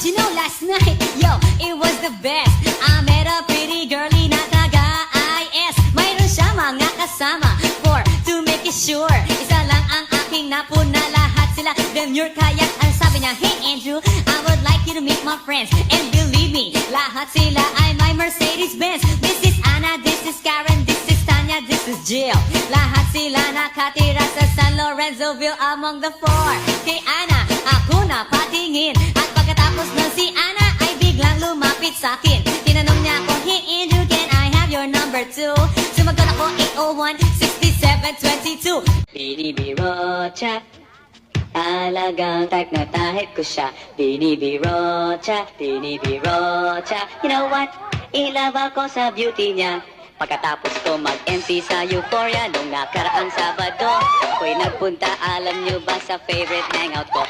you know last night, yo, it was the best. I met a pretty girlie na taga-IS. Mayroon siya mga kasama for to make it sure. Isa lang ang aking napuna, lahat sila demure. Kaya ang sabi niya, hey Andrew, I would like you to meet my friends. And believe me, lahat sila ay my Mercedes-Benz. This is Anna, this is Karen, this is Tanya, this is Jill. Lahat sila nakatira sa San Lorenzoville among the four. Kay Anna, ako na patingin. At pagkatapos ng si Anna ay biglang lumapit sa akin. Tinanong niya ako, hey Andrew, can I have your number too? Sumagot ako, 801-6722. Binibiro chat, talagang type na type ko siya. Binibiro chat, you know what? I-love ako sa beauty niya. Pagkatapos ko mag-MC sa Euphoria nung nakaraang Sabado, ako'y nagpunta, alam nyo ba, sa favorite hangout ko.